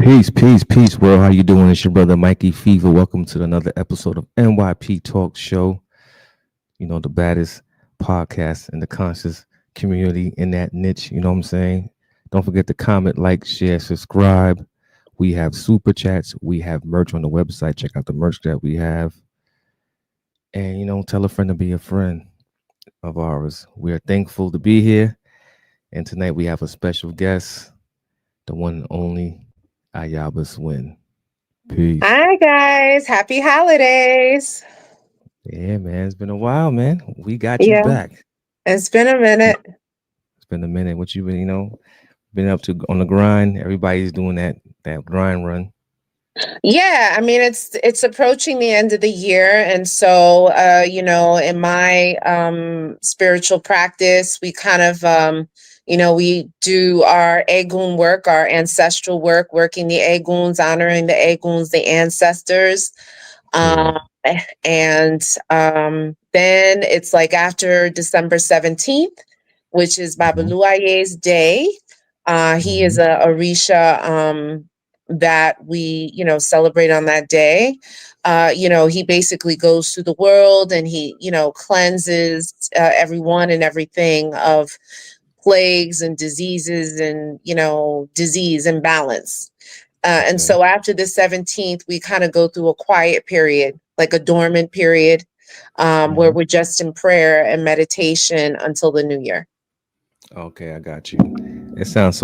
Peace, world. How you doing? It's your brother Mikey Fever. Welcome to another episode of NYP Talk Show. You know, the baddest podcast in the conscious community in that niche. You know what I'm saying? Don't forget to comment, like, share, subscribe. We have super chats. We have merch on the website. Check out the merch that we have. And, tell a friend to be a friend of ours. We are thankful to be here. And tonight we have a special guest, the one and only Ayabas Win. Peace. Hi guys, happy holidays. Yeah, man, it's been a while, man. We got you Yeah, back. it's been a minute. It's been a minute. What you been, been up to on the grind? Everybody's doing that grind run. Yeah, I mean it's approaching the end of the year, and so in my spiritual practice, we kind of we do our Ogun work, our ancestral work, working the Oguns, honoring the Oguns, the ancestors. Yeah. And then it's like after December 17th, which is Babalawo's day. He is a Orisha that we, celebrate on that day. He basically goes through the world and he, cleanses everyone and everything of plagues and diseases and, disease and balance. And so after the 17th, we kind of go through a quiet period, like a dormant period, where we're just in prayer and meditation until the new year. Okay, I got you. That sounds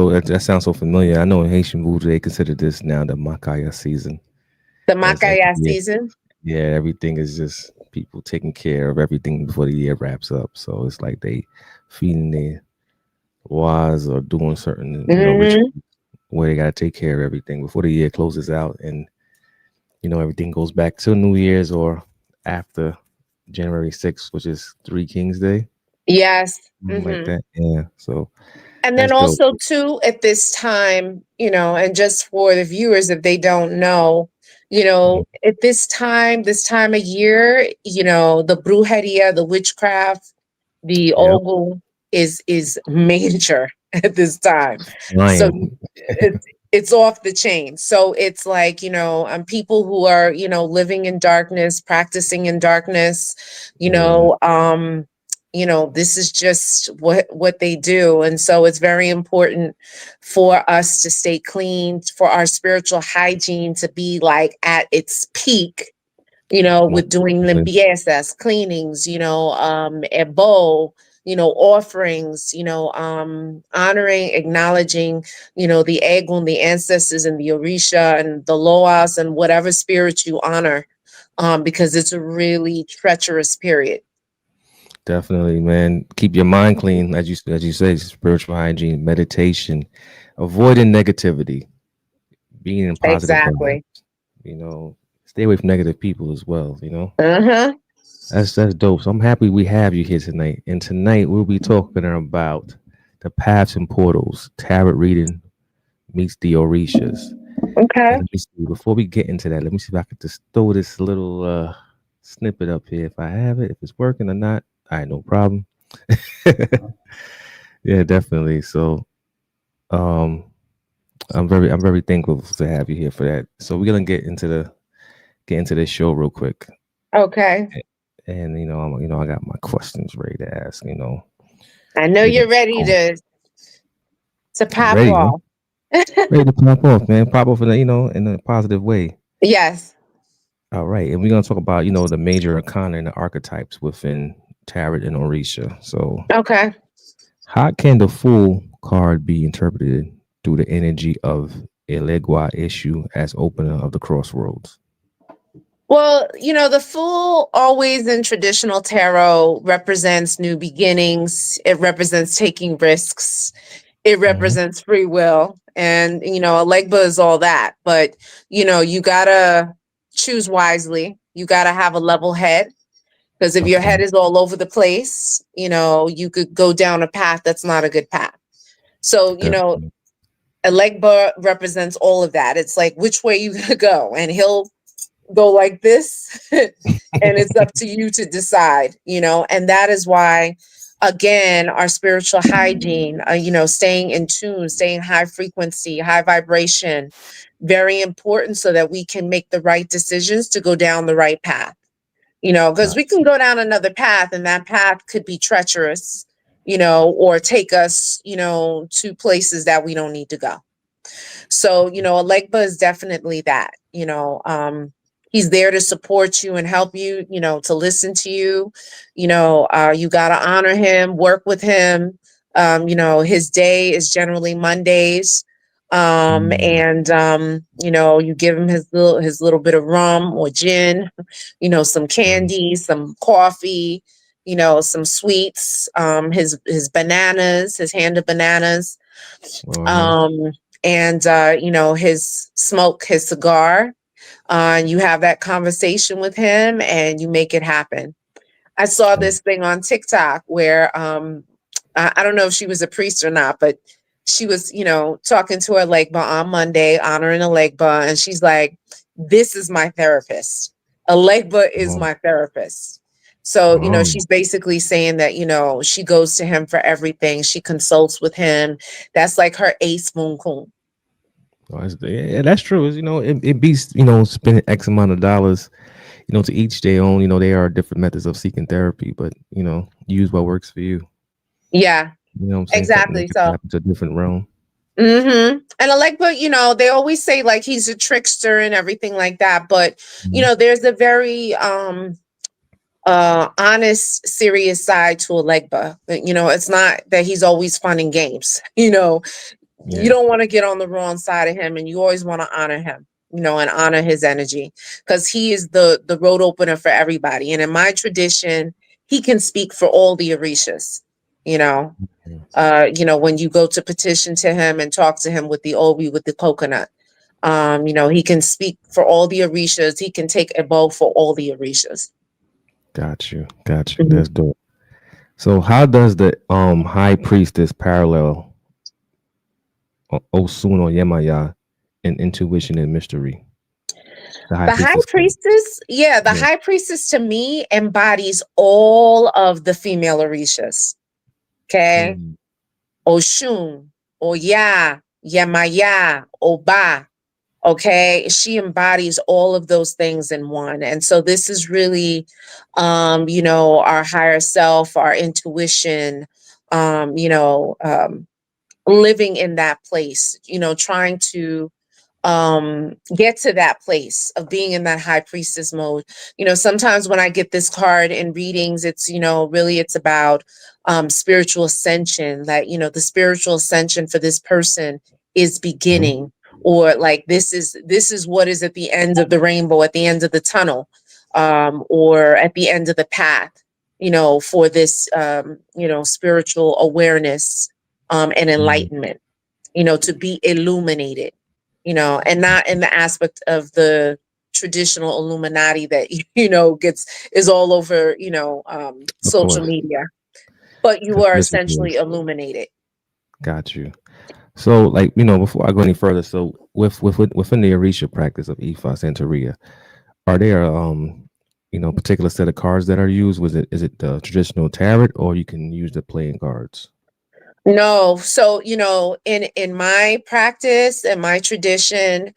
so familiar. I know in Haitian voodoo they consider this now the Makaya season. The Makaya season? Yeah, everything is just people taking care of everything before the year wraps up. So it's like they feeding their wives or doing certain rituals where they got to take care of everything before the year closes out, and everything goes back to New Year's or after January 6th, which is Three Kings Day. Yes. Like that. Yeah. So and then also too at this time, and just for the viewers, if they don't know, at this time of year, the brujeria, the witchcraft, the Ogun is major at this time. So it's off the chain. So it's like, people who are, living in darkness, practicing in darkness, this is just what they do. And so it's very important for us to stay clean, for our spiritual hygiene to be like at its peak, with doing limpiezas, cleanings, ebo, offerings, honoring, acknowledging, the Ogun, the ancestors and the Orisha and the Loas and whatever spirit you honor, because it's a really treacherous period. Definitely, man. Keep your mind clean, as you say, spiritual hygiene, meditation, avoiding negativity, being in positive vibes, stay away from negative people as well, That's dope. So I'm happy we have you here tonight. And tonight we'll be talking about the paths and portals, tarot reading meets the Orishas. Okay. Let me see. Before we get into that, let me see if I could just throw this little snippet up here. If I have it, if it's working or not. All right, no problem. Yeah, definitely. So I'm very thankful to have you here for that. So we're gonna get into this show real quick. Okay. And I got my questions ready to ask. I know you're ready to pop off. Ready to pop off, man. Pop off in a positive way. Yes. All right, and we're gonna talk about the major arcana and the archetypes within Tarot and Orisha. So okay, how can the Fool card be interpreted through the energy of Elegba issue as opener of the crossroads? Well, the Fool always in traditional tarot represents new beginnings. It represents taking risks. It represents free will. And, Elegba is all that. But, you got to choose wisely. You got to have a level head. Because if your head is all over the place, you could go down a path that's not a good path. So, Elegba represents all of that. It's like, which way you gonna go? And he'll go like this, and it's up to you to decide, and that is why again, our spiritual hygiene, staying in tune, staying high frequency, high vibration, very important so that we can make the right decisions to go down the right path. Because we can go down another path and that path could be treacherous, or take us, to places that we don't need to go. So, Elegba is definitely that, he's there to support you and help you, to listen to you. You got to honor him, work with him. His day is generally Mondays. And you give him his little bit of rum or gin, some candy, some coffee, some sweets, his bananas, his hand of bananas. And his smoke, his cigar. And you have that conversation with him and you make it happen. I saw this thing on TikTok where I don't know if she was a priest or not, but she was, talking to Elegba on Monday, honoring Elegba, and she's like, "This is my therapist. Elegba is my therapist." So, she's basically saying that, she goes to him for everything. She consults with him. That's like her ace moon kun. Yeah, that's true. It beats, spending X amount of dollars, to each their own. There are different methods of seeking therapy, but, use what works for you. Yeah, You know what I'm saying? exactly. So, it's a different realm. and Elegba, they always say like he's a trickster and everything like that. But, there's a very, honest, serious side to Elegba. It's not that he's always fun and games. You don't want to get on the wrong side of him, and you always want to honor him, and honor his energy, because he is the road opener for everybody. And in my tradition, he can speak for all the Orishas. When you go to petition to him and talk to him with the obi, with the coconut, he can speak for all the Orishas. He can take a bow for all the Orishas. Got you. That's dope. So how does the High Priestess parallel Oshun or Yemaya in intuition and mystery? The High Priestess, the High Priestess to me embodies all of the female Orishas. Okay. Oshun, Oya, Yemaya, Oba. Okay. She embodies all of those things in one. And so this is really, our higher self, our intuition, living in that place, trying to get to that place of being in that high priestess mode. Sometimes when I get this card in readings, it's, really it's about spiritual ascension, that, the spiritual ascension for this person is beginning, or like this is what is at the end of the rainbow, at the end of the tunnel, or at the end of the path, for this spiritual awareness and enlightenment, to be illuminated, and not in the aspect of the traditional Illuminati that, is all over, social media, but you are essentially illuminated. Got you. So, like, before I go any further, so within the Orisha practice of Ifa Santeria, are there particular set of cards that are used? Is it the traditional tarot, or you can use the playing cards? No. So, in my practice and my tradition,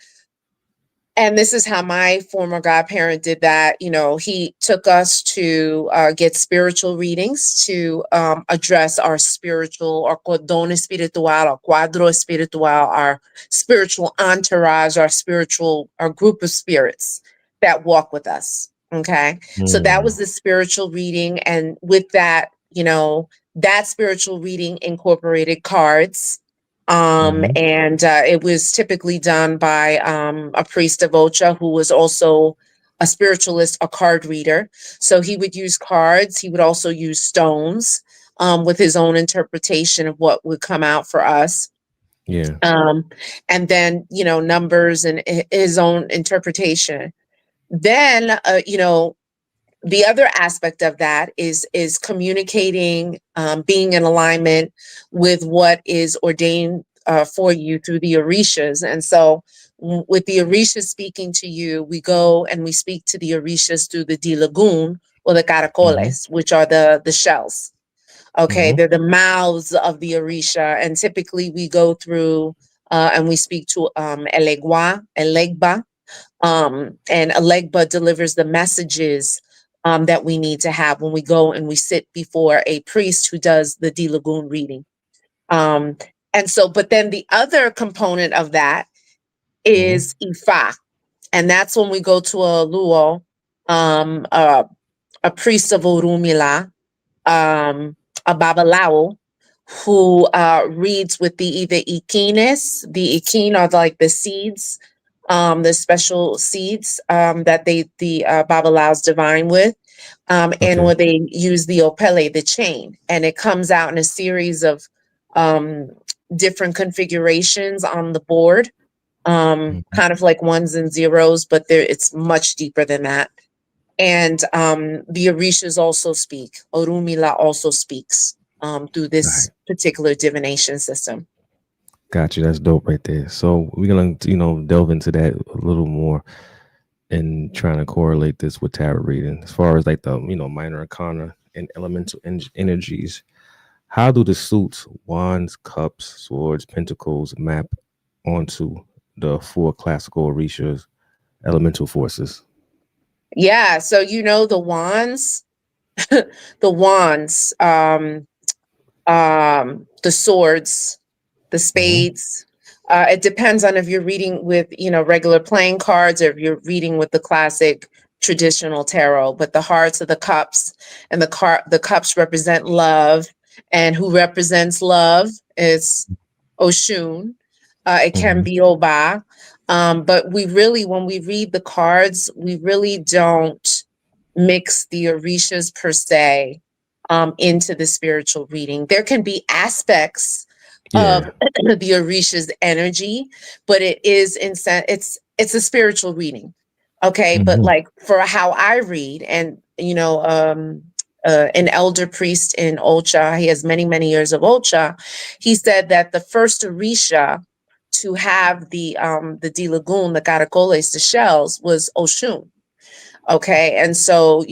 and this is how my former godparent did that, he took us to get spiritual readings to address our spiritual, our cordón espiritual, our cuadro espiritual, our spiritual entourage, our group of spirits that walk with us. Okay. So that was the spiritual reading. And with that, that spiritual reading incorporated cards. And it was typically done by a priest of Ocha who was also a spiritualist, a card reader. So he would use cards. He would also use stones with his own interpretation of what would come out for us. Yeah. And then, numbers and his own interpretation. Then, the other aspect of that is communicating, being in alignment with what is ordained for you through the Orishas. And so with the Orishas speaking to you, we go and we speak to the Orishas through the Diloggun or the caracoles, which are the shells. Okay, they're the mouths of the Orisha, and typically we go through and we speak to Elegba, and Elegba delivers the messages that we need to have when we go and we sit before a priest who does the Diloggun reading. And so, but then the other component of that is Ifa, and that's when we go to a Luo, a priest of Orumila, a Babalawo, who reads with the either ikines. The ikine are like the seeds, the special seeds that the Babalaos divine with, and where they use the opele, the chain, and it comes out in a series of different configurations on the board, kind of like ones and zeros, but it's much deeper than that. And the Orishas also speak. Orumila also speaks through this particular divination system. Gotcha. That's dope right there. So we're gonna, delve into that a little more and trying to correlate this with tarot reading as far as like the, minor arcana and elemental energies. How do the suits, wands, cups, swords, pentacles map onto the four classical Orishas elemental forces? Yeah. So, the wands, the wands, the swords, the spades. It depends on if you're reading with, regular playing cards or if you're reading with the classic traditional tarot. But the hearts of the cups, and the cups represent love, and who represents love is Oshun. It can be Oba. But when we read the cards, we really don't mix the Orishas per se into the spiritual reading. There can be aspects of the Orisha's energy, but it's a spiritual reading. Okay, but like for how I read, and an elder priest in Ocha, he has many, many years of Ocha. He said that the first Orisha to have the Diloggun, the caracoles, the shells, was Oshun. Okay, and so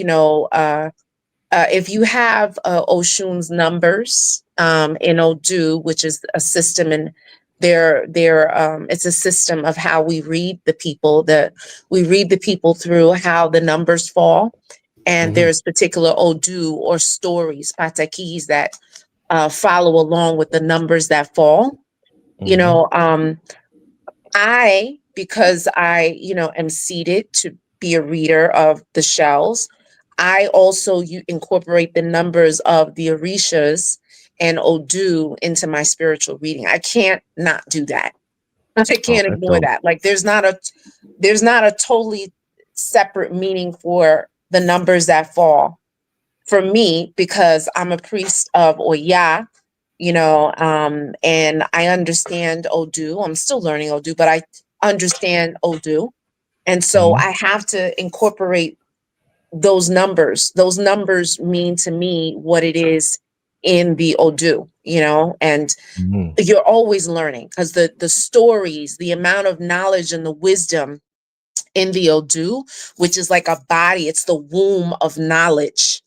if you have Oshun's numbers in Odu, which is a system, and it's a system of how we read the people. That we read the people through how the numbers fall, and there's particular Odu or stories, patakis, that follow along with the numbers that fall. Because I am seated to be a reader of the shells, I also incorporate the numbers of the Orishas and Odu into my spiritual reading. I can't not do that. I can't ignore that. Like there's not a totally separate meaning for the numbers that fall for me, because I'm a priest of Oya, and I understand Odu. I'm still learning Odu, but I understand Odu. And so I have to incorporate those numbers. Those numbers mean to me what it is in the Odu, and you're always learning, because the stories, the amount of knowledge and the wisdom in the Odu, which is like a body, it's the womb of knowledge.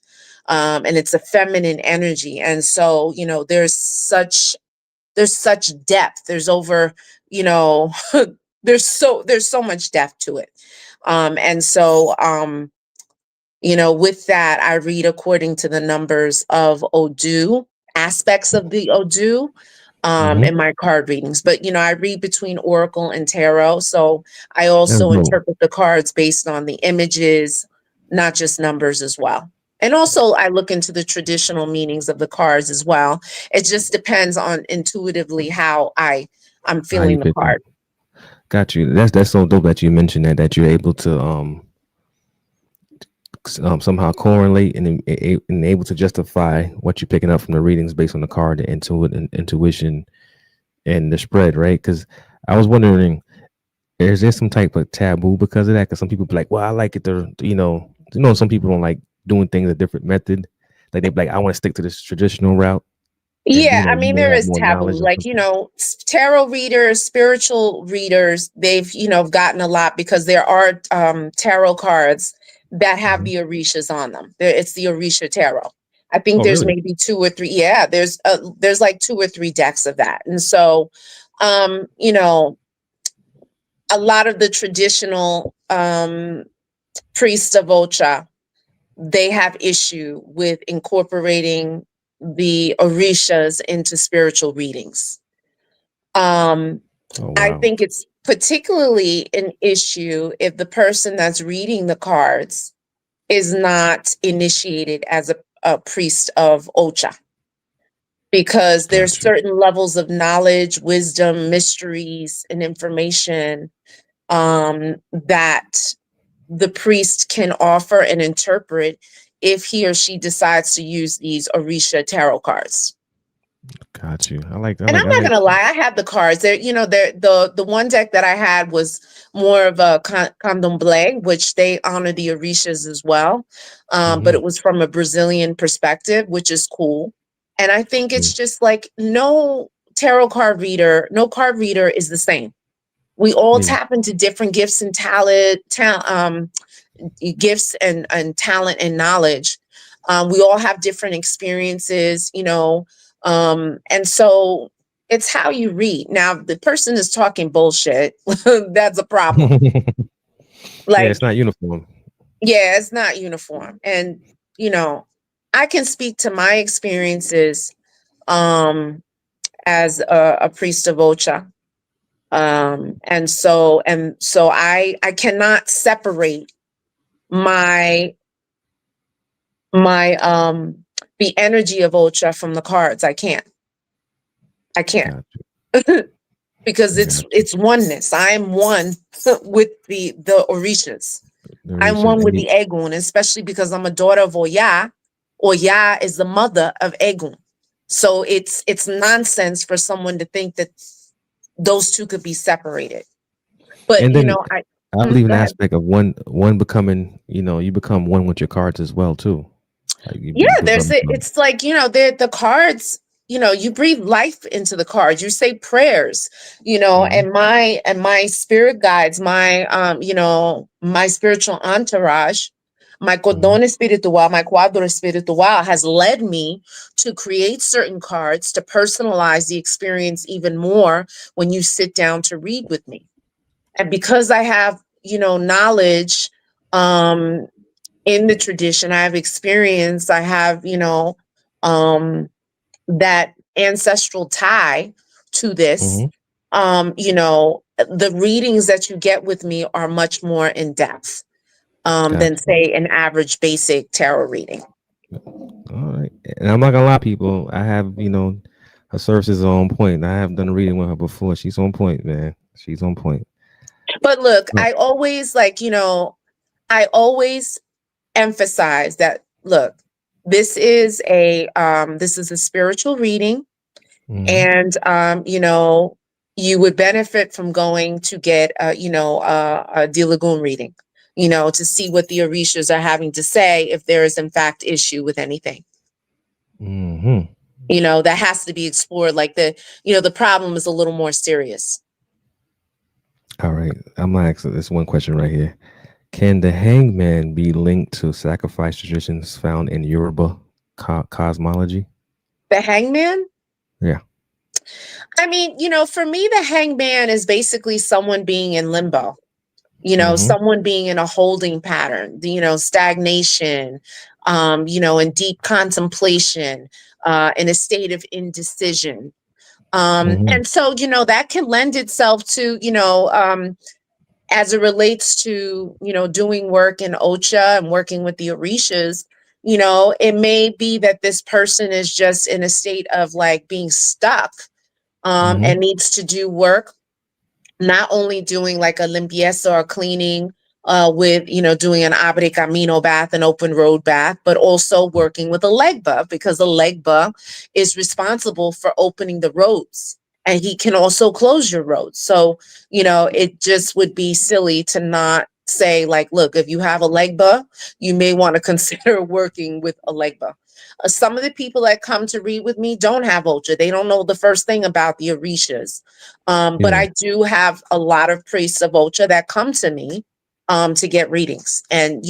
And it's a feminine energy. And so, there's such depth. There's over, there's so much depth to it. And so, with that, I read according to the numbers of Odu, aspects of the Odu, in my card readings. But, I read between Oracle and Tarot. So I also interpret the cards based on the images, not just numbers as well. And also I look into the traditional meanings of the cards as well. It just depends on intuitively how I'm feeling the card. Got you. That's so dope that you mentioned that you're able to somehow correlate and able to justify what you're picking up from the readings based on the card, the intuition, and the spread, right? Because I was wondering, is there some type of taboo because of that? Because some people be like, well, I like it to, some people don't like doing things a different method. Like they be like, I want to stick to this traditional route. Yeah, I mean, there is taboo. Like, tarot readers, spiritual readers, they've, gotten a lot because there are tarot cards that have the Orishas on them. It's the Orisha tarot. I think Oh, there's really? maybe 2 or 3. Yeah, there's like 2 or 3 decks of that. And so, you know, a lot of the traditional priests of Ocha, they have issue with incorporating the Orishas into spiritual readings. Oh, I wow. think it's particularly an issue if the person that's reading the cards is not initiated as a priest of Ocha, because there's Gotcha. certain levels of knowledge, wisdom, mysteries, and information that the priest can offer and interpret if he or she decides to use these Orisha tarot cards. Got you. And I'm I not like. gonna lie, I have the cards. They're, they're the one deck that I had was more of a candomblé, which they honor the Orishas as well. But Mm-hmm. it was from a Brazilian perspective, which is cool. And I think Yeah. it's just like no card reader is the same. We all Yeah. tap into different gifts and gifts and talent and knowledge. We all have different experiences, and so it's how you read. Now, the person is talking bullshit. That's a problem. Yeah, it's Like, not uniform. yeah, it's not uniform. And, you know, I can speak to my experiences um, as a priest of Ocha. And so I cannot separate my my the energy of Ocha from the cards. I can't Got you. because I it's got you. it's oneness. I am one with the Orishas. The I'm Orishas one and with you. the Egun, especially because I'm a daughter of Oya. Oya is the mother of Egun. So it's nonsense for someone to think that those two could be separated. But And then I believe an go ahead. aspect of one becoming, you become one with your cards as well too. Like Yeah, you become. there's it's like, the cards, you breathe life into the cards. You say prayers, Mhm. and my spirit guides, my spiritual entourage, my Mhm. cordón espiritual, my cuadro espiritual has led me to create certain cards to personalize the experience even more when you sit down to read with me. And because I have, knowledge, um in the tradition, I have experience, I have, um, that ancestral tie to this. Mhm. The readings that you get with me are much more in depth than, Got you. say, an average basic tarot reading. All right. And I'm not gonna lie, people. I have, her services are on point. I have done a reading with her before. She's on point, man. She's on point. But look, Oh. I always emphasize that, look, this is a spiritual reading. Mhm. And you would benefit from going to get a Diloggun reading, to see what the Orishas are having to say if there is in fact issue with anything. Mhm. That has to be explored. Like the problem is a little more serious. All right. I'm gonna ask this one question right here. Can the hangman be linked to sacrifice traditions found in Yoruba cosmology? The hangman. Yeah. I mean, for me, the hangman is basically someone being in limbo. Mhm. Someone being in a holding pattern, stagnation, in deep contemplation, in a state of indecision. Mhm. And so, that can lend itself to, as it relates to, doing work in Ocha and working with the Orishas, it may be that this person is just in a state of like being stuck, Mhm. and needs to do work, not only doing like a limpieza or cleaning, with, doing an abre camino bath, an open road bath, but also working with Elegba, because Elegba is responsible for opening the roads, and he can also close your roads. So, it just would be silly to not say, like, look, if you have Elegba, you may want to consider working with Elegba. Some of the people that come to read with me don't have Ultra. They don't know the first thing about the Orishas. But Yeah. I do have a lot of priests of Ultra that come to me to get readings. And,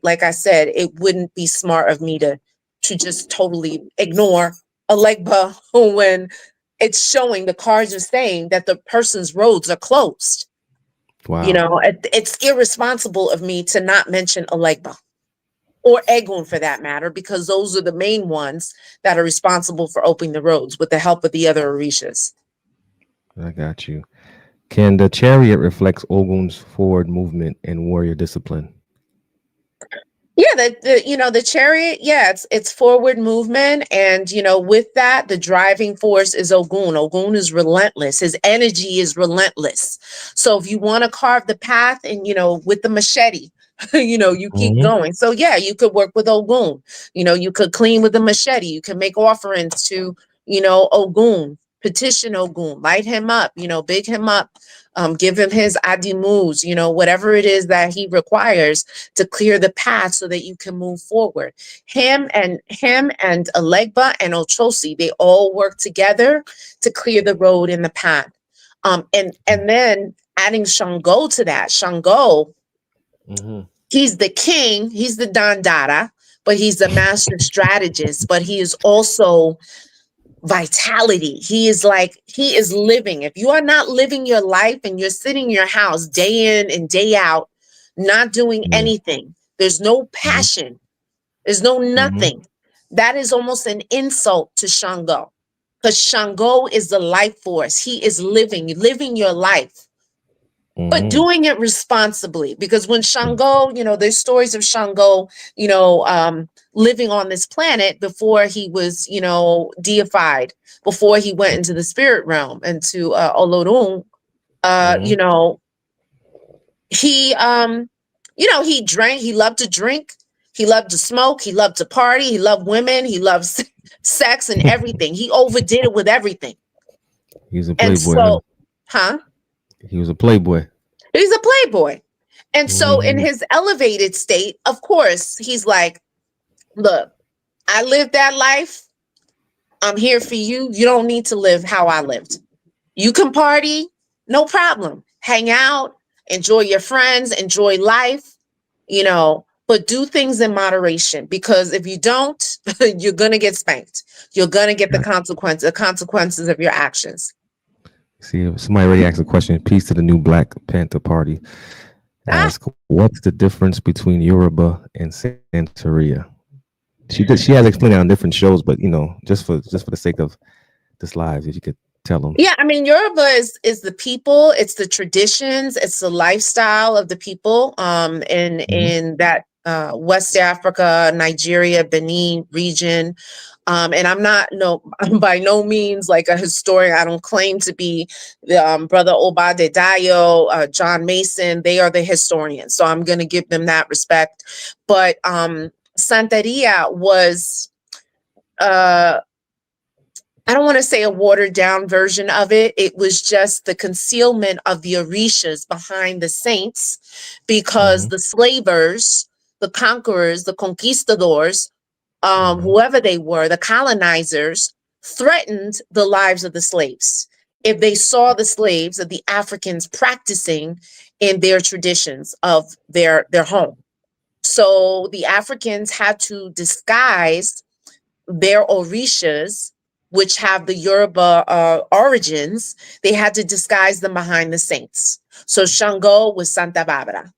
like I said, it wouldn't be smart of me to to just totally ignore Elegba when it's showing, the cards are saying that the person's roads are closed. You Wow. know, it's irresponsible of me to not mention Elegba or Ogun for that matter, because those are the main ones that are responsible for opening the roads with the help of the other Orishas. I got you. Can the chariot reflect Ogun's forward movement and warrior discipline? Yeah, the chariot, yeah, it's forward movement, and with that, the driving force is Ogun. Ogun is relentless. His energy is relentless. So if you want to carve the path, and with the machete, you keep Mm-hmm. going. So yeah, you could work with Ogun. You could clean with the machete. You can make offerings to Ogun, petition Ogun, light him up, big him up, give him his adimus, whatever it is that he requires to clear the path so that you can move forward. Him and Elegba and Ochosi, they all work together to clear the road and the path. And then adding Shango to that. Shango, Mm-hmm. he's the king, he's the Dandara, but he's the master strategist, but he is also vitality. He is living. If you are not living your life and you're sitting in your house day in and day out, not doing Yeah. anything, there's no Mm-hmm. passion, there's no Mm-hmm. nothing. That is almost an insult to Shango, because Shango is the life force. He is living your life, but Mm-hmm. doing it responsibly. Because when Shango, there's stories of Shango, living on this planet before he was, deified, before he went into the spirit realm, into Olorun. Mm-hmm. He he drank, he loved to drink, he loved to smoke, he loved to party, he loved women, he loves sex and everything. He overdid it with everything. He was a And playboy, huh? so, huh? He was a playboy. He's a playboy. And so in Mm-hmm. his elevated state, of course, he's like, look, I lived that life. I'm here for you. You don't need to live how I lived. You can party, no problem. Hang out, enjoy your friends, enjoy life, but do things in moderation, because if you don't, you're going to get spanked. You're going to get the consequences of your actions. See, somebody already asked a question. Peace to the new Black Panther Party. Ah, Ask, what's the difference between Yoruba and Santeria? She has explained it on different shows, but just for the sake of this live, if you could tell them. yeah, I mean, Yoruba is the people, it's the traditions, it's the lifestyle of the people Mm-hmm. in that West Africa, Nigeria, Benin region. And I'm not I'm by no means like a historian. I don't claim to be the brother Obadedayo, John Mason. They are the historians, so I'm going to give them that respect. But Santeria was I don't want to say a watered down version of it. It was just the concealment of the Orishas behind the saints, because Mm-hmm. the slavers, the conquerors, the conquistadors, Mm-hmm. whoever they were, the colonizers, threatened the lives of the slaves if they saw the slaves of the Africans practicing in their traditions of their home. So the Africans had to disguise their Orishas, which have the Yoruba origins. They had to disguise them behind the saints. So Shango was Santa Barbara.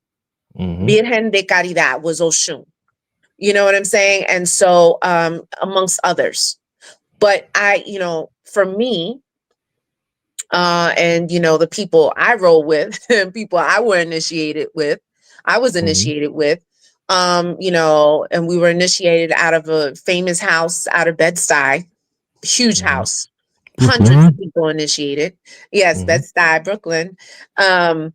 Mm-hmm. Virgen de Caridad was Oshun. You know what I'm saying? And so, amongst others. But for me, and the people I roll with, and people I were initiated with, I was Mm-hmm. initiated with, and we were initiated out of a famous house out of Bed-Stuy, huge Mm-hmm. house, hundreds of Brooklyn. people initiated. Yes, Mm-hmm. Bed-Stuy, Brooklyn. Um,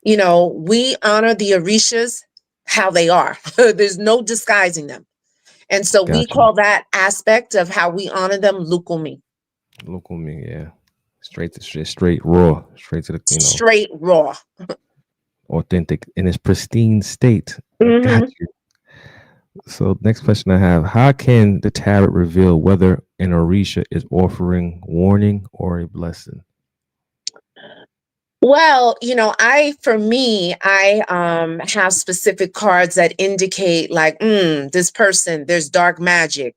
we honor the Orishas how they are. There's no disguising them. And so we Got you. call that aspect of how we honor them lukumi, Local me, yeah. Straight raw, straight to the straight raw. authentic in its pristine state. I got Hmm. you. So next question I have: how can the tarot reveal whether an Orisha is offering warning or a blessing? Well, for me, I have specific cards that indicate like, this person, there's dark magic.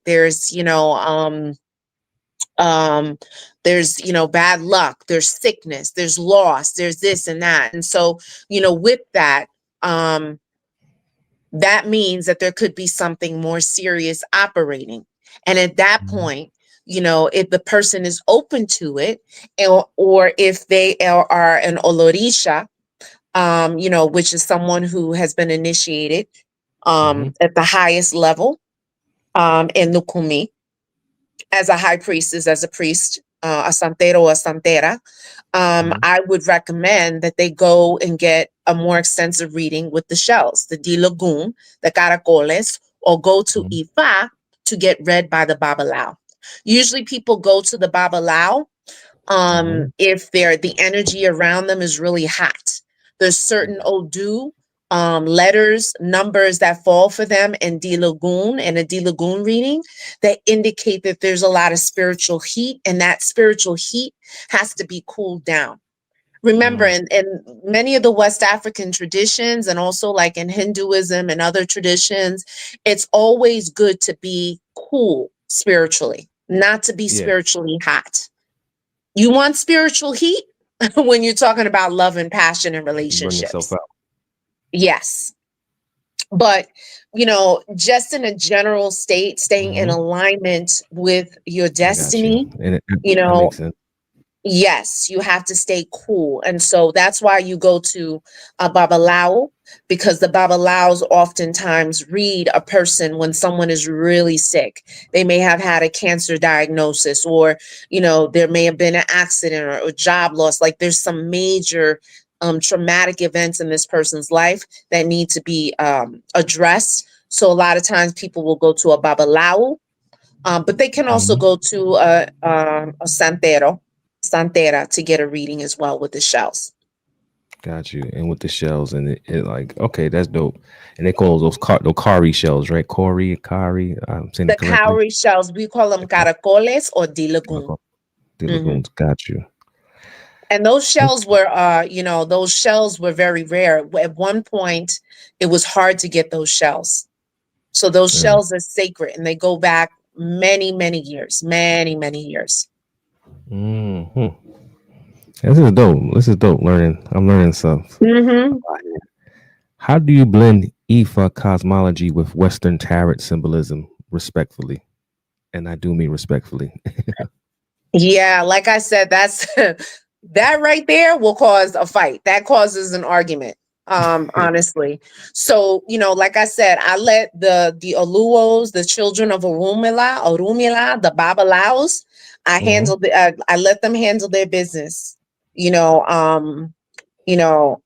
Um, there's, bad luck, there's sickness, there's loss, there's this and that. And so, with that, um, that means that there could be something more serious operating. And at that Mhm. point, if the person is open to it, or if they are an Olorisha, which is someone who has been initiated Mhm. at the highest level in Lukumi, as a high priestess, as a priest, a Santero or a Santera, Mhm. I would recommend that they go and get a more extensive reading with the shells, the Diloggun, the Caracoles, or go to Mhm. Ifa to get read by the Babalawo. Usually people go to the Babalawo Mhm. if the energy around them is really hot. There's certain Odu letters, numbers that fall for them in Diloggun and a Diloggun reading that indicate that there's a lot of spiritual heat, and that spiritual heat has to be cooled down. Remember, Mm. in many of the West African traditions, and also like in Hinduism and other traditions, it's always good to be cool spiritually, not to be Yeah. spiritually hot. You want spiritual heat when you're talking about love and passion and Burn yourself relationships. out. Yes. But, just in a general state, staying in Mhm. alignment with your I got you. destiny, And you that know, makes sense. yes, you have to stay cool. And so that's why you go to a Babalawo, because the Babalawos oftentimes read a person when someone is really sick. They may have had a cancer diagnosis, or, there may have been an accident or job loss. Like there's some major traumatic events in this person's life that need to be addressed. So a lot of times people will go to a Babalawo, but they can also Mhm. go to a Santera to get a reading as well with the shells. Got you. And with the shells, and it like, okay, that's dope. And they call those Kari shells, right? Kari. I'm saying The it correctly. cowrie shells, we call them The caracoles or dilagoon. Hmm. lagoons. Got you. And those Okay. shells were, those shells were very rare. At one point, it was hard to get those shells. So those Mm. shells are sacred, and they go back many, many years, many, many years. Mhm. This is dope. This is dope. I'm learning stuff. Hmm. How do you blend Ifa cosmology with Western tarot symbolism respectfully? And I do mean respectfully. Yeah, like I said, that's that right there will cause a fight. That causes an argument. Honestly. So, like I said, I let the Oluos, the children of Orumila, the Babalaos, Mhm. I let them handle their business. You know, um, you know,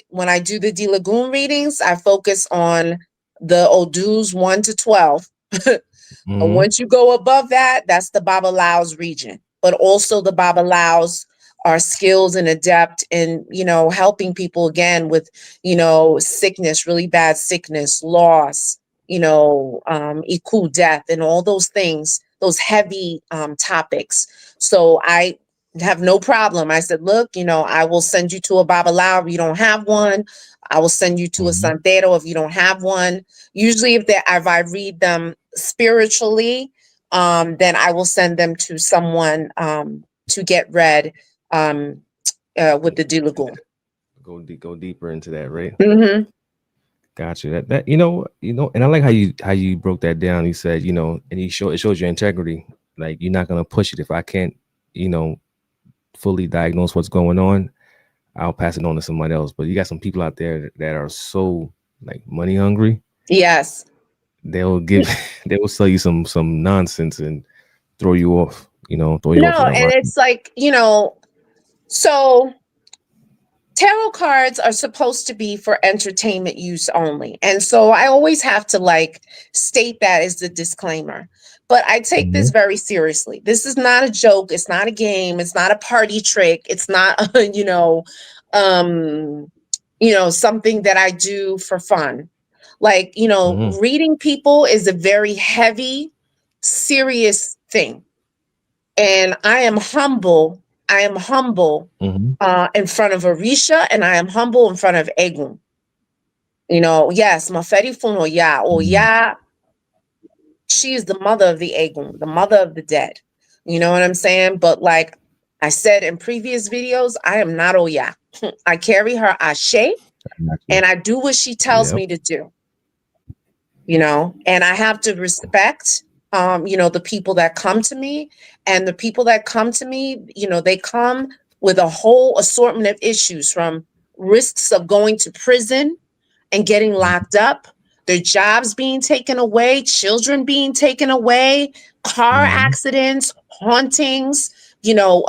when I do the D Lagoon readings, I focus on the Odus 1 to 12. And Mhm. once you go above that, that's the Babalaos region. But also the Babalaos are skilled and adept in, helping people again with, sickness, really bad sickness, loss, equal death, and all those things, those heavy topics. So I have no problem. I said, look, I will send you to a Babalao if you don't have one. I will send you to a Mhm. Santero if you don't have one. Usually if I read them spiritually, then I will send them to someone to get read with the Diloggun. Go deeper into that, right? Hmm. Got you. That and I like how you broke that down. You said, and it shows your integrity. Like you're not gonna push it. If I can't, you know, fully diagnose what's going on, I'll pass it on to somebody else. But you got some people out there that are so like money hungry. Yes. They'll give they will sell you some nonsense and throw you off, throw you off No, in a and run. it's like, so tarot cards are supposed to be for entertainment use only. And so I always have to like state that as the disclaimer. But I take this Mhm. very seriously. This is not a joke, it's not a game, it's not a party trick, it's not um something that I do for fun. Like, Mhm. reading people is a very heavy, serious thing. And I am humble I am humble Mm-hmm. in front of Orisha, and I am humble in front of Ogun. You know, yes, Maferi Funo Ya, or Ya, she is the mother of the Ogun, the mother of the dead. You know what I'm saying? But like I said in previous videos, I am not Oya. I carry her ashe, and I do what she tells Yep. me to do. You know, and I have to respect you know, the people that come to me, and the people that come to me, you know, they come with a whole assortment of issues, from risks of going to prison and getting locked up, their jobs being taken away, children being taken away, car Mm-hmm. accidents, hauntings, you know,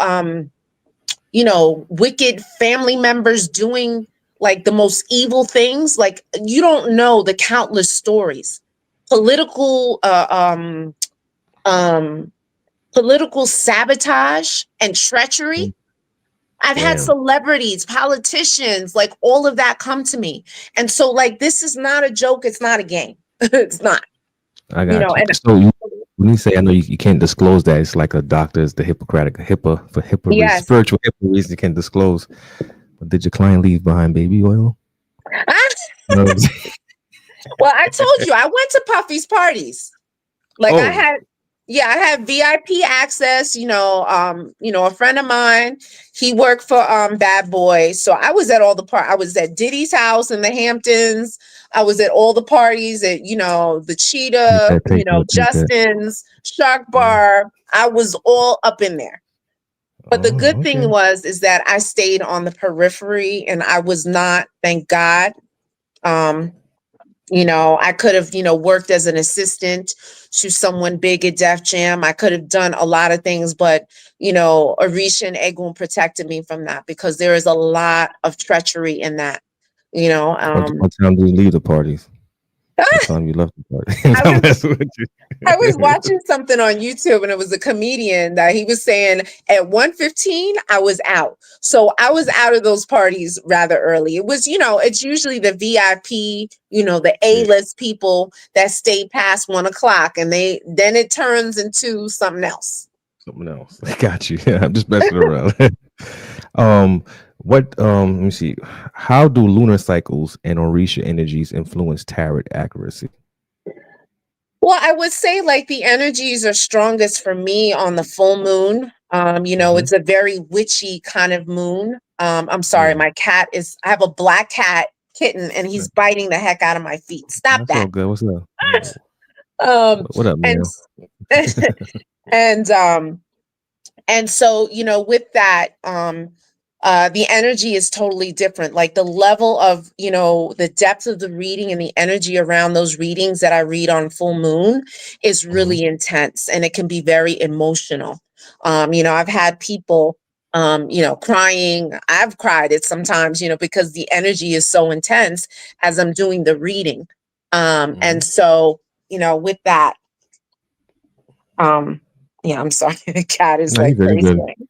wicked family members doing like the most evil things. Like, you don't know the countless stories. Political um political sabotage and treachery. I've had Damn. celebrities, politicians, like all of that come to me. And so like this is not a joke, it's not a game. It's not. I You know, got you. and So when you say, I know you can't disclose that, it's like a doctor's the Hippocratic HIPAA for HIPAA reasons, yes. spiritual HIPAA reasons you can't disclose. But did your client leave behind baby oil? No. Well, I told you I went to Puffy's parties. Like I Oh, had, yeah, I had VIP access, you know, a friend of mine, he worked for Bad Boy. So I was at all the I was at Diddy's house in the Hamptons. I was at all the parties at, you know, the take Cheetah, that, you take know, that, take that. Justin's, Shark Mm. Bar. I was all up in there. But the Oh, good thing okay. is that I stayed on the periphery, and I was not, thank God. Um, you know, I could have, you know, worked as an assistant to someone big at Def Jam. I could have done a lot of things, but, you know, Orisha and Egun protected me from that, because there is a lot of treachery in that, you know. What time do you leave the parties? What time you left the party? I I'm was messing with I was you. watching something on YouTube, and it was a comedian that he was saying at 1:15 I was out. So I was out of those parties rather early. It was, you know, it's usually the VIP, you know, the Yeah, A-list people that stay past 1 o'clock, and then it turns into something else. something else. I got you. Yeah, I'm just messing around. What let me see. How do lunar cycles and Orisha energies influence tarot accuracy? Well, I would say like the energies are strongest for me on the full moon. You know, Mm-hmm. it's a very witchy kind of moon. I'm sorry, Yeah. my cat I have a black cat kitten, and he's biting the heck out of my feet. Stop That's all that. good. What's up? Um, What up, and man? and and so, you know, with that, the energy is totally different. Like the level of, you know, the depth of the reading and the energy around those readings that I read on full moon is Mm-hmm. really intense, and it can be very emotional. You know, I've had people, you know, crying. I've cried it sometimes, you know, because the energy is so intense as I'm doing the reading. Mm-hmm. And so, you know, with that, um, yeah, I'm sorry, the cat is No, you like good. You crazy. good.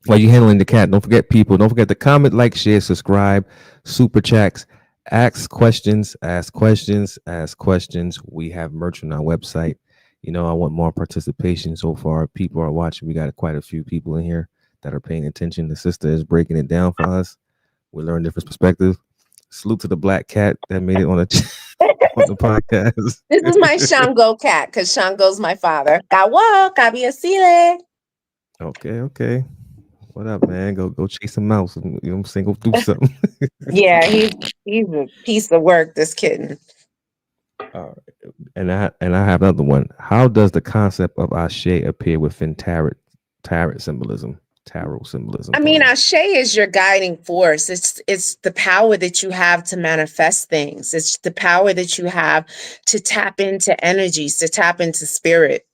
While you handling the cat, don't forget, people. Don't forget to comment, like, share, subscribe, super chats, ask questions, ask questions, ask questions. We have merch on our website. You know, I want more participation. So far, people are watching. We got quite a few people in here that are paying attention. The sister is breaking it down for us. We learn different perspectives. Salute to the black cat that made it on the on the podcast. This is my Shango cat, because Shango's my father. Kawa, kabiasile. Okay, okay. What up, man? Go chase a mouse. You know what I'm saying? Go do something. Yeah, he's a piece of work, this kitten. All right. And I have another one. How does the concept of Ashe appear within tarot symbolism? Tarot symbolism, I mean, pardon. Ashe is your guiding force. It's the power that you have to manifest things. It's the power that you have to tap into energies, to tap into spirit.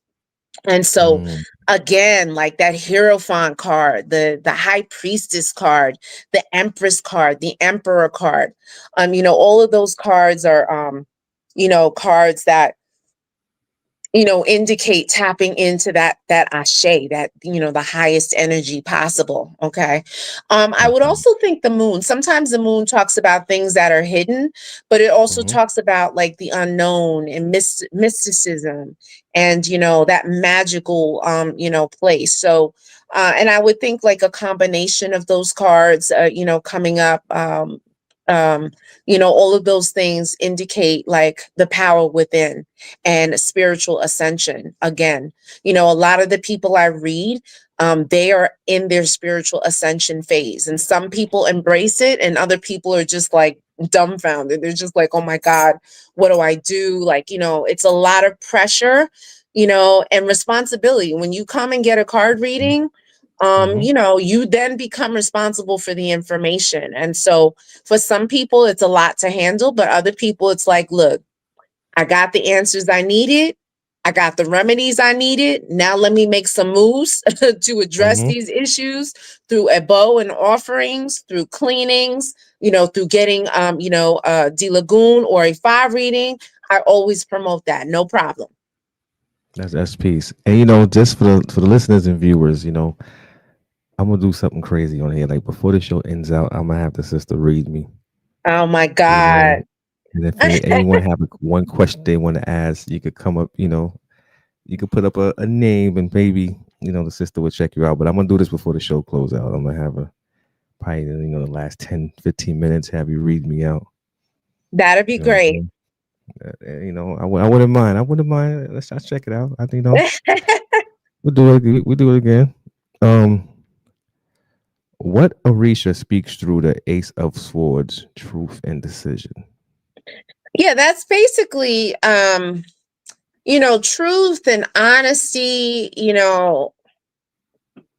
And so Mm, again, like that Hierophant card, the High Priestess card, the Empress card, the Emperor card, you know, all of those cards are you know, cards that indicate tapping into that ashe, that, the highest energy possible. Okay. I would Okay. also think the moon. Sometimes the moon talks about things that are hidden, but it also Mm-hmm. talks about like the unknown and mysticism and, that magical, place. So, and I would think like a combination of those cards, coming up, all of those things indicate like the power within and spiritual ascension. Again, a lot of the people I read, they are in their spiritual ascension phase, and some people embrace it, and other people are just like dumbfounded. They're just like, "Oh my God, what do I do?" Like, it's a lot of pressure, and responsibility when you come and get a card reading. Mm-hmm. You then become responsible for the information, and so for some people, it's a lot to handle, but other people, it's like, look, I got the answers I needed. I got the remedies I needed. Now let me make some moves to address Mm-hmm. these issues through a bow and offerings, through cleanings, through getting Diloggun or a five reading. I always promote that. No problem. That's peace. And just for the listeners and viewers, I'm gonna do something crazy on here. Like before the show ends out, I'm gonna have the sister read me. Oh my You God. know, and if anyone have one question they want to ask, you could come up. You could put up a name, and maybe the sister will check you out. But I'm gonna do this before the show close out. I'm gonna have a probably the last 10-15 minutes have you read me out. That'd be You know what I'm great. saying? I wouldn't mind. I wouldn't mind. Let's check it out. I think we'll do it. We'll do it again. Um, what Orisha speaks through the Ace of Swords, truth and decision? Yeah, that's basically truth and honesty.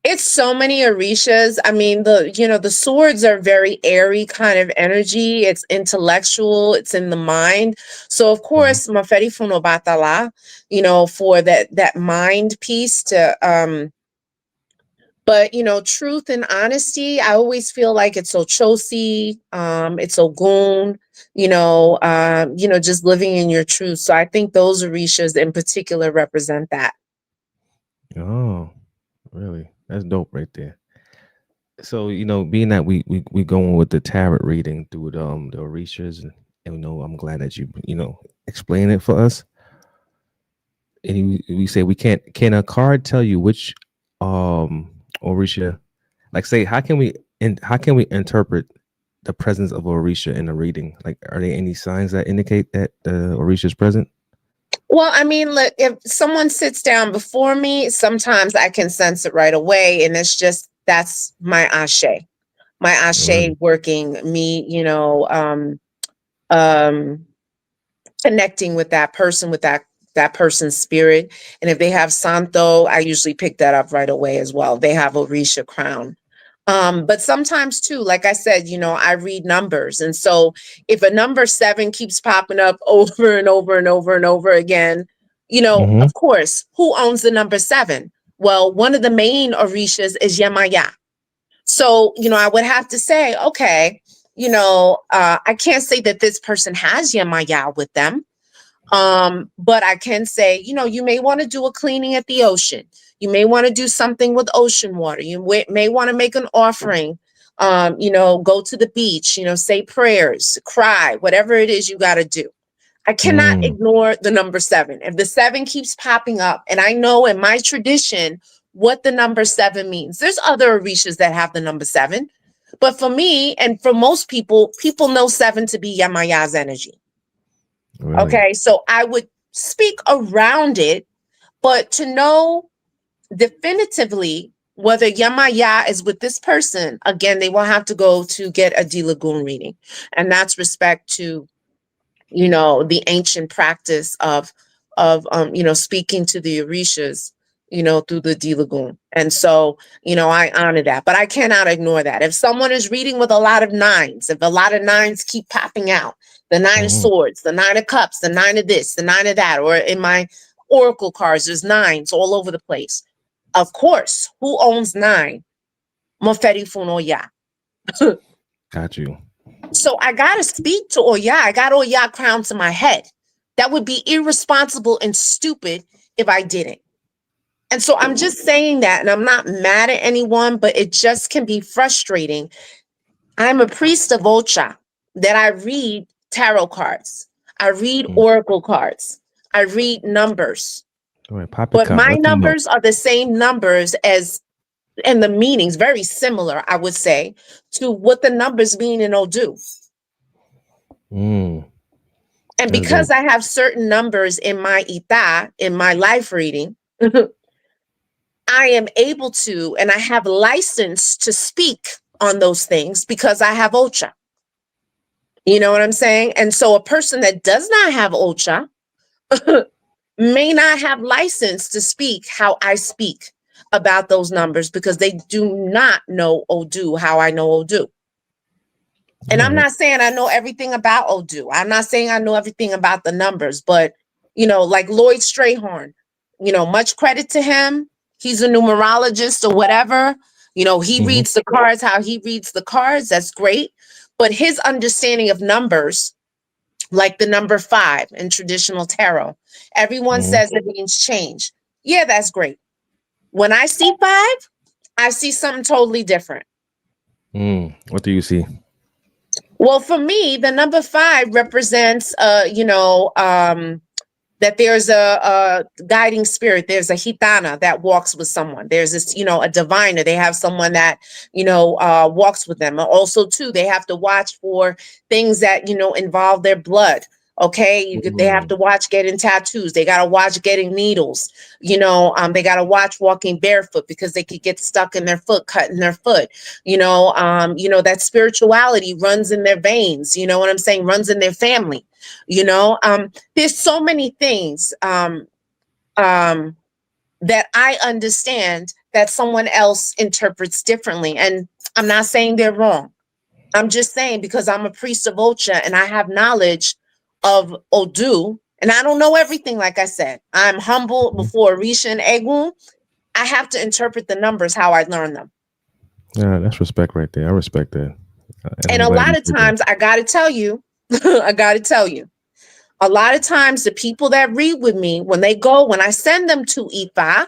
It's so many Orishas. I mean, the swords are very airy kind of energy. It's intellectual, it's in the mind. So of Mhm. course, Maferi Funo Batala, for that mind piece to but truth and honesty, I always feel like it's Ochosi, it's Ogun, just living in your truth. So I think those Orishas in particular represent that. Oh, really? That's dope right there. So being that we going with the tarot reading through the Orishas, and I'm glad that you explain it for us. And we say we can't. Can a card tell you which Orisha? Like, say, how can we interpret the presence of Orisha in a reading? Like, are there any signs that indicate that the Orisha is present? Well, I mean, look, if someone sits down before me, sometimes I can sense it right away. And that's my ashe. My ashe Really? working me, um, connecting with that person, with that person's spirit. And if they have Santo, I usually pick that up right away as well. They have Orisha crown. But sometimes too, like I said, I read numbers. And so if a number 7 keeps popping up over and over and over and over again, Mm-hmm. of course, who owns the number 7? Well, one of the main Orishas is Yemaya. So, I would have to say, okay, I can't say that this person has Yemaya with them. But I can say, you may want to do a cleaning at the ocean. You may want to do something with ocean water. You may want to make an offering. Go to the beach, say prayers, cry, whatever it is you got to do. I cannot Mm, ignore the number 7. If the 7 keeps popping up, and I know in my tradition what the number 7 means. There's other Orishas that have the number 7. But for me, and for most people know 7 to be Yamaya's energy. really? Okay, so I would speak around it, but to know definitively whether Yamaya is with this person, again, they will have to go to get a Diloggun reading. And that's respect to, the ancient practice of speaking to the Orishas, through the Diloggun. And so, I honor that. But I cannot ignore that. If someone is reading with a lot of nines, if a lot of nines keep popping out, the 9 of Mm-hmm. swords, the 9 of cups, the 9 of this, the 9 of that, or in my oracle cards, there's nines all over the place. Of course, who owns 9? Moferi Funoya. Got you. So I gotta speak to Oya. I got Oya crown to my head. That would be irresponsible and stupid if I didn't. And so I'm just saying that, and I'm not mad at anyone, but it just can be frustrating. I'm a priest of Ocha, that I read tarot cards. I read oracle cards. I read numbers. All right, pop your But card. my Let them know. numbers are the same numbers as, and the meanings very similar, I would say, to what the numbers mean in Odu. And because I have certain numbers in my Ita, in my life reading, I am able to, and I have license to speak on those things because I have Ocha. You know what I'm saying? And so a person that does not have Ocha may not have license to speak how I speak about those numbers because they do not know Odu how I know Odu. And I'm not saying I know everything about Odu. I'm not saying I know everything about the numbers, but, you know, like Lloyd Strayhorn, you know, much credit to him. He's a numerologist or whatever. You know, he reads the cards how he reads the cards. That's great. But his understanding of numbers, like the number 5 in traditional tarot, everyone says it means change. Yeah, that's great. When I see 5, I see something totally different. What do you see? Well, for me, the number 5 represents, that there's a guiding spirit. There's a gitana that walks with someone. There's this, you know, a diviner. They have someone that, you know, walks with them. Also, too, they have to watch for things that, you know, involve their blood. Okay, they have to watch getting tattoos. They got to watch getting needles. You know, they got to watch walking barefoot because they could get stuck in their foot, cutting their foot. You know, that spirituality runs in their veins. You know what I'm saying? Runs in their family. You know, there's so many things that I understand that someone else interprets differently, and I'm not saying they're wrong. I'm just saying because I'm a priest of Ocha and I have knowledge of Odu, and I don't know everything. Like I said, I'm humble before Orisha and Ogun. I have to interpret the numbers how I learn them. Yeah, that's respect right there. I respect that. And a lot of times, I got to tell you, a lot of times the people that read with me, when I send them to Ifa,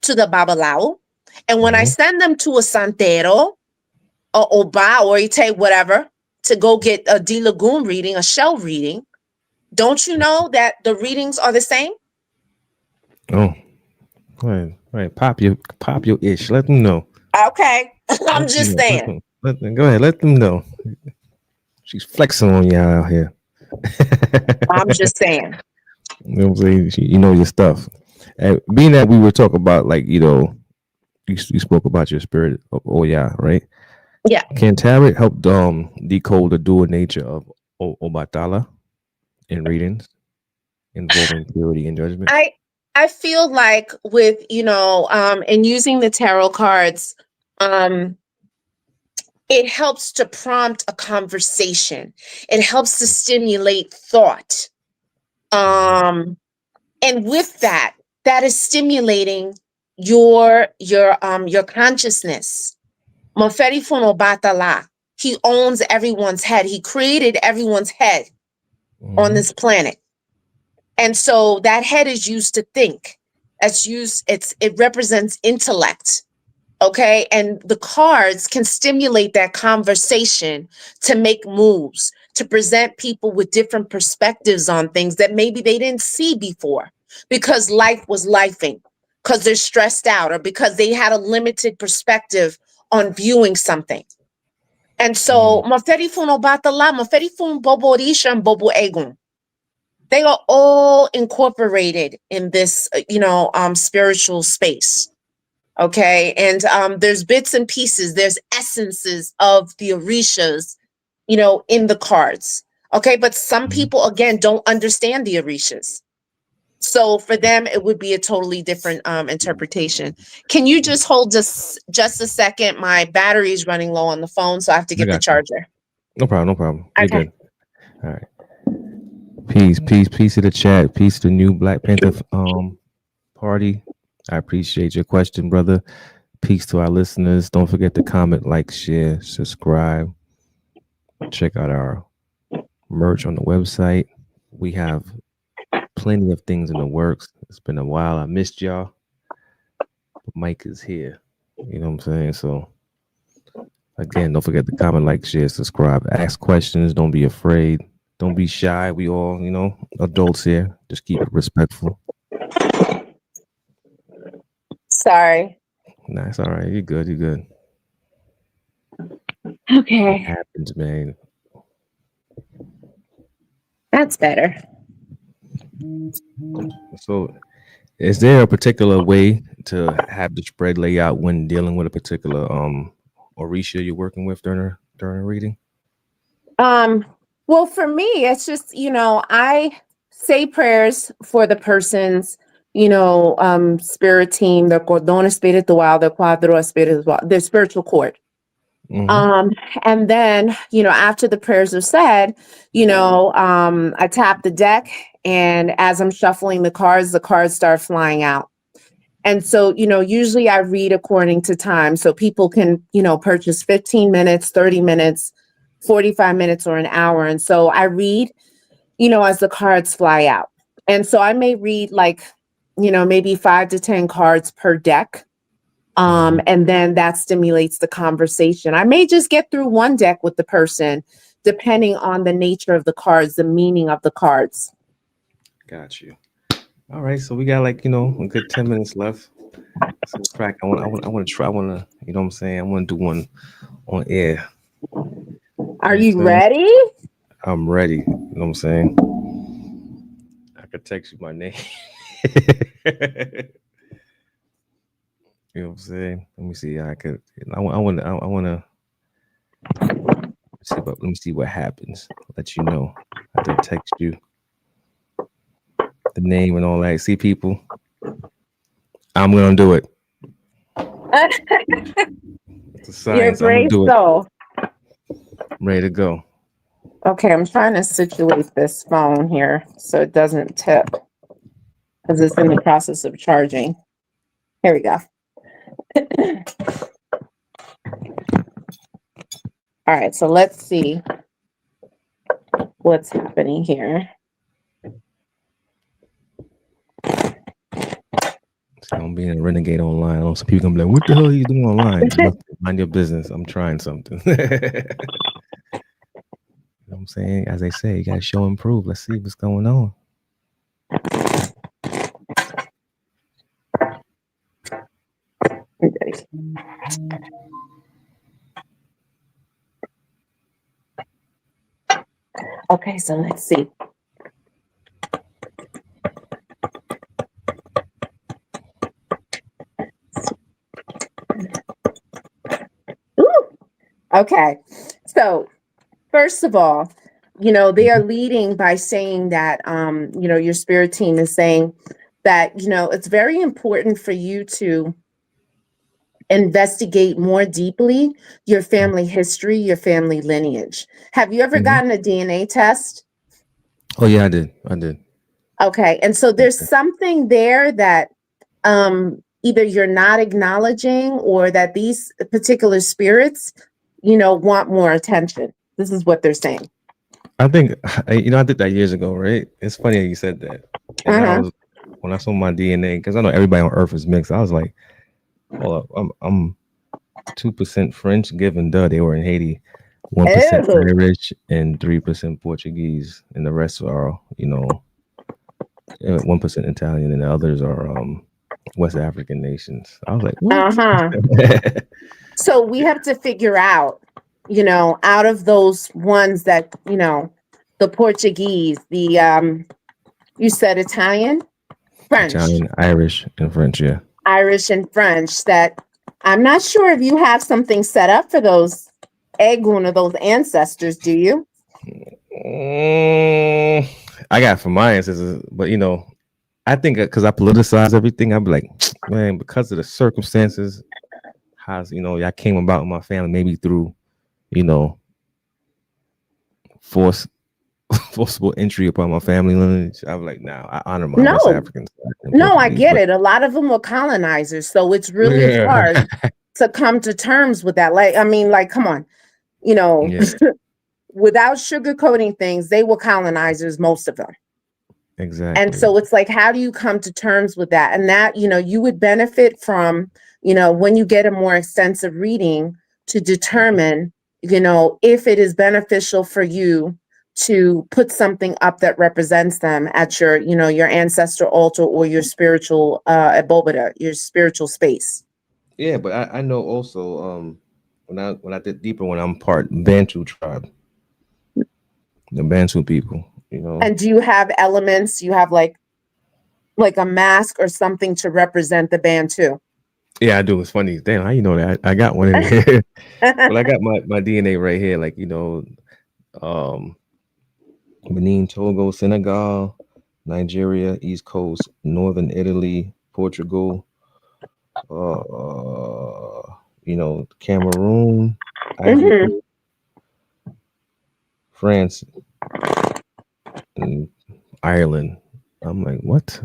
to the Babalawo, and when I send them to a Santero or Oba or Ite, whatever, to go get a Diloggun reading, a shell reading, don't you know that the readings are the same? Oh, right. Pop your ish. Let them know. Okay. I'm just saying. Go ahead. Let them know. She's flexing on y'all out here. I'm just saying. You know what I'm saying? You know your stuff. And being that we were talking about, like, you know, you spoke about your spirit of Oya, right? Yeah. Can tarot help decode the dual nature of Obatala in readings involving purity and judgment? I feel like with, you know, in using the tarot cards, it helps to prompt a conversation. It helps to stimulate thought. And with that is stimulating your consciousness. Maferi Fono Batala. He owns everyone's head. He created everyone's head on this planet. And so that head is used to think. It represents intellect. Okay. And the cards can stimulate that conversation to make moves, to present people with different perspectives on things that maybe they didn't see before because life was lifing, because they're stressed out, or because they had a limited perspective on viewing something. And so, Maferi Funo Batala, Maferi Fun Bobo Orisha, and Bobo Egun, they are all incorporated in this, spiritual space. Okay. And there's bits and pieces, there's essences of the Orishas, you know, in the cards. Okay. But some people, again, don't understand the Orishas. So for them, it would be a totally different interpretation. Can you just hold just a second? My battery is running low on the phone, so I have to get the charger. No problem. You're Okay. good. All right. Peace to the chat. Peace to the new Black Panther party. I appreciate your question, brother. Peace to our listeners. Don't forget to comment, like, share, subscribe. Check out our merch on the website. We have plenty of things in the works. It's been a while. I missed y'all. But Mike is here. You know what I'm saying? So again, don't forget to comment, like, share, subscribe, ask questions. Don't be afraid. Don't be shy. We all, adults here. Just keep it respectful. Sorry. Nah, it's all right. You're good. You're good. Okay. It happens, man. That's better. So, is there a particular way to have the spread layout when dealing with a particular Orisha you're working with during a reading? Well, for me, it's just, I say prayers for the person's, spirit team, the cordon espiritual, the cuadro espiritual, the spiritual cord. Mm-hmm. And then, after the prayers are said, I tap the deck, and as I'm shuffling the cards start flying out. And so, usually I read according to time. So people can, purchase 15 minutes, 30 minutes, 45 minutes, or an hour. And so I read, as the cards fly out. And so I may read maybe 5 to 10 cards per deck. And then that stimulates the conversation. I may just get through one deck with the person, depending on the nature of the cards, the meaning of the cards. Got you. All right, so we got a good 10 minutes left. So crack. I want to try. I want to, you know what I'm saying? I want to do one on air. Are you ready? I'm ready. You know what I'm saying? I could text you my name. You know what I'm saying? Let me see. I want to. Let me see what happens. Let you know. I have to text you the name and all that. See, people, I'm gonna do it. It's a science. You're brave soul. I'm ready to go. Okay, I'm trying to situate this phone here so it doesn't tip because it's in the process of charging. Here we go. All right, so let's see what's happening here. I'm being a renegade online. Some people gonna be like, "What the hell are you doing online?" Mind your business. I'm trying something. You know what I'm saying? As they say, you gotta show and prove. Let's see what's going on. Okay, so let's see. Ooh. Okay, so first of all, they are leading by saying that, your spirit team is saying that, it's very important for you to investigate more deeply your family history, your family lineage. Have you ever gotten a DNA test? Oh yeah, I did. Okay, and so there's something there that either you're not acknowledging or that these particular spirits, want more attention. This is what they're saying. I think I did that years ago, right? It's funny you said that. And when I saw my DNA, because I know everybody on Earth is mixed. I was like, "Hold up, I'm 2% French." Given they were in Haiti, 1% Irish, and 3% Portuguese, and the rest are 1% Italian, and the others are West African nations. I was like, what? So we have to figure out, out of those ones that, the Portuguese, the you said Italian, French, Italian, Irish, and French, yeah. Irish and French, that I'm not sure if you have something set up for those Ogun or those ancestors, do you? I got from my ancestors, but I think because I politicize everything, I'd be like, man, because of the circumstances, how I came about in my family, maybe through, forcible entry upon my family lineage. I was like, nah, I honor my West Africans. No, I get it. A lot of them were colonizers, so it's really hard to come to terms with that. Come on, without sugarcoating things, they were colonizers, most of them. And Exactly. so it's like, how do you come to terms with that? And that, you would benefit from, when you get a more extensive reading to determine, if it is beneficial for you to put something up that represents them at your, your ancestor altar or your spiritual abobada, your spiritual space. Yeah, but I know also when I did deeper when I'm part Bantu tribe, the Bantu people, And do you have elements? You have like a mask or something to represent the band too? Yeah, I do. It's funny. Damn, how you know that? I got one in here. Well, I got my DNA right here, like um Benin, Togo, Senegal, Nigeria, East Coast, Northern Italy, Portugal, Cameroon, Ivory Mhm. Coast, France, and Ireland. I'm like, what?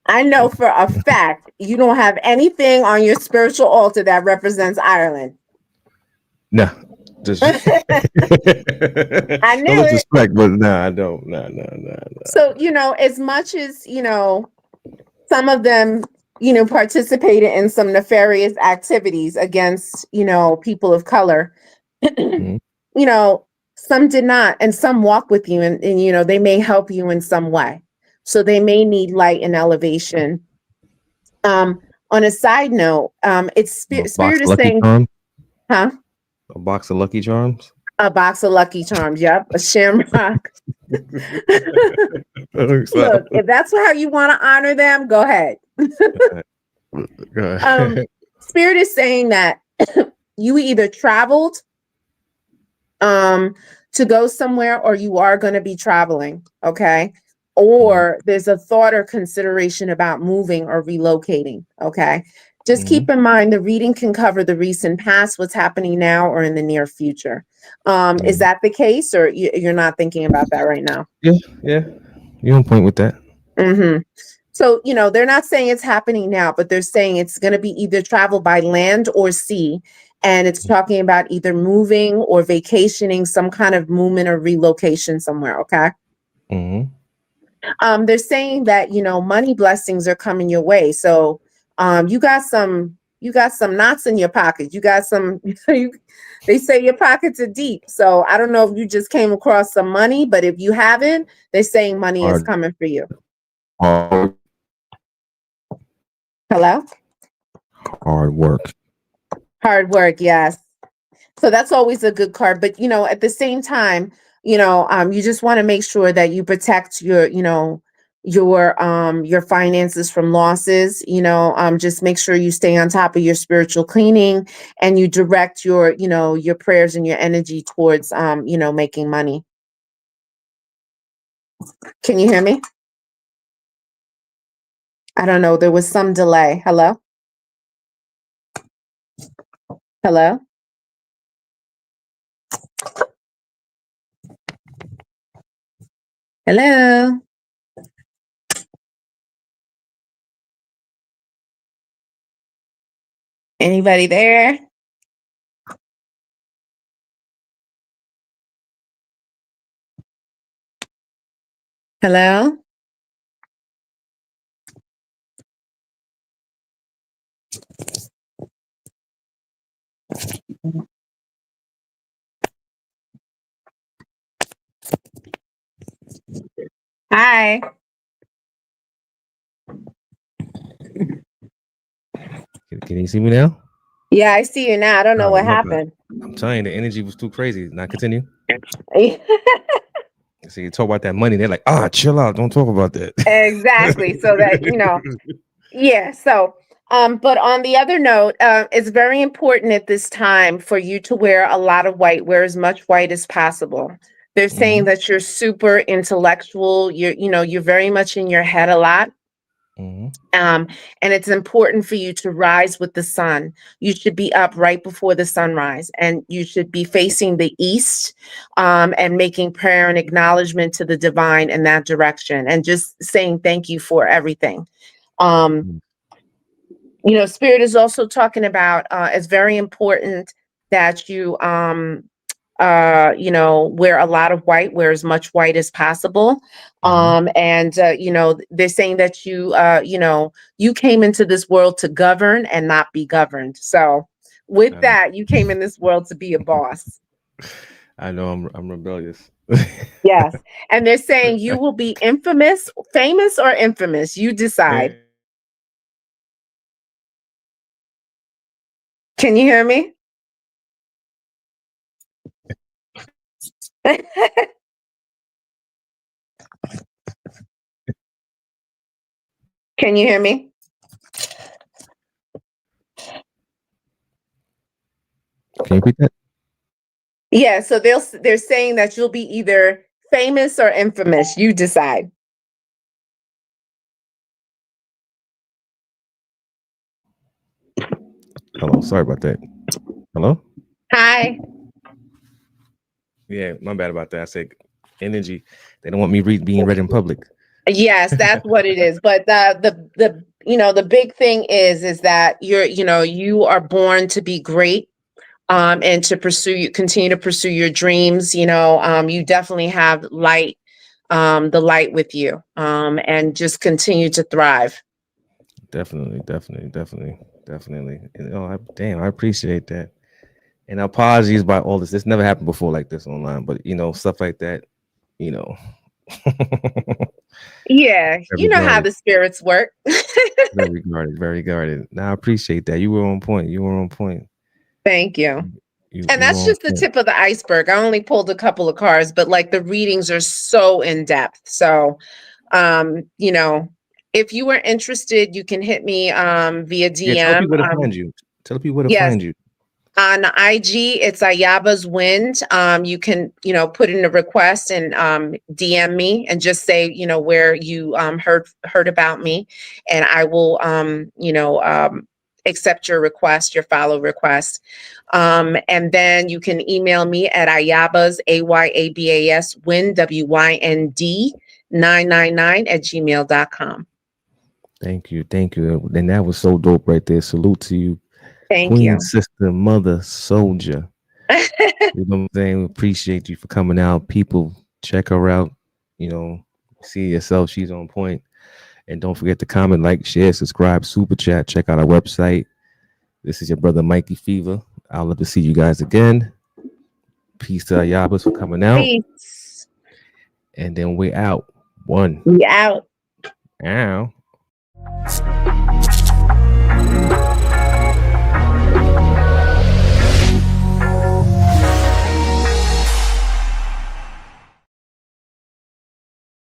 I know for a fact you don't have anything on your spiritual altar that represents Ireland. Nah, just I no knew it. disrespect, but nah, I don't. Nah, nah, nah, So, as much as, some of them, participated in some nefarious activities against, people of color, nah. you know, some did not, and some walk with you and they may help you in some way. So they may need light and elevation. On a side note, it's A box spirit of is Lucky saying, Charms. huh? A box of Lucky Charms. A box of Lucky Charms. Yep, a shamrock. So, Look, if that's how you want to honor them, go ahead. go Um, ahead. Spirit is saying that you either traveled um to go somewhere or you are going to be traveling, okay? Mhm, Or there's a thought or consideration about moving or relocating, okay? Just mhm. keep in mind the reading can cover the recent past, what's happening now, or in the near future. Is Yeah, that the case, or you're not thinking about that right now? yeah, yeah. You on point with that. Mm-hmm. So, they're not saying it's happening now, but they're saying it's going to be either travel by land or sea. And it's talking about either moving or vacationing, some kind of movement or relocation somewhere. Okay. Hmm. They're saying that, money blessings are coming your way. So, you got some knots in your pocket. You got some, they say your pockets are deep. So I don't know if you just came across some money, but if you haven't, they're saying money is Hard, coming for you. hard, Hello? hard work. Hard work, yes. So that's always a good card. But at the same time, you just want to make sure that you protect your finances from losses. Just make sure you stay on top of your spiritual cleaning and you direct your prayers and your energy towards making money. Can you hear me? I don't know. There was some delay. Hello? Hello? Hello? Anybody there? Hello? Hi. Can you see me now? Yeah, I see you now. I don't know All what right, my bad. happened. I'm telling you, the energy was too crazy. Now continue. See, you talk about that money. They're like, chill out. Don't talk about that. Exactly. So that, yeah. So, but on the other note, it's very important at this time for you to wear a lot of white, wear as much white as possible. They're saying Hmm. that you're super intellectual. You're very much in your head a lot. Hmm. And it's important for you to rise with the sun. You should be up right before the sunrise, and you should be facing the east, and making prayer and acknowledgement to the divine in that direction, and just saying thank you for everything. Um, Spirit is also talking about it's very important that you you know, wear a lot of white, wear as much white as possible. And, you know, they're saying that you know, you came into this world to govern and not be governed. So with that, you came in this world to be a boss. I know I'm rebellious. Yes. And they're saying you will be infamous, famous or infamous. You decide. Can you hear me? Can you hear me? Can you repeat that? Yeah, so they're saying that you'll be either famous or infamous. You decide. Hello, sorry about that. Hello? Hi. Yeah, my bad about that. I said energy. They don't want me being read in public. Yes, that's what it is. But the you know, the big thing is that you know, you are born to be great, and to continue to pursue your dreams. You know, you definitely have light, the light with you, and just continue to thrive. Definitely. And, damn, I appreciate that. And apologies about all this. This never happened before like this online, but you know, stuff like that, you know. Yeah, you very know how guarded, the spirits work. very guarded. Now I appreciate that. You were on point. Thank you. And You were that's on just the point. tip of the iceberg. I only pulled a couple of cards, but like the readings are so in depth. So, you know, if you were interested, you can hit me via Yeah, tell DM. people where to find you. Tell people where to Yes, find you. on IG, it's Ayaba's Wind. You can, you know, put in a request and DM me and just say, you know, where you heard about me, and I will, you know, accept your request, your follow request. And then you can email me at Ayabas AYABAS Wind WYND 999 at gmail.com. Thank you. And that was so dope right there. Salute to you. Thank Queen, you. sister, mother, soldier. You know what I'm saying? We appreciate you for coming out. People, check her out. You know, see yourself. She's on point. And don't forget to comment, like, share, subscribe, super chat. Check out our website. This is your brother Mikey Fever. I'll love to see you guys again. Peace to Ayabas for coming out. Peace. And then we're out. One. We out. Ow.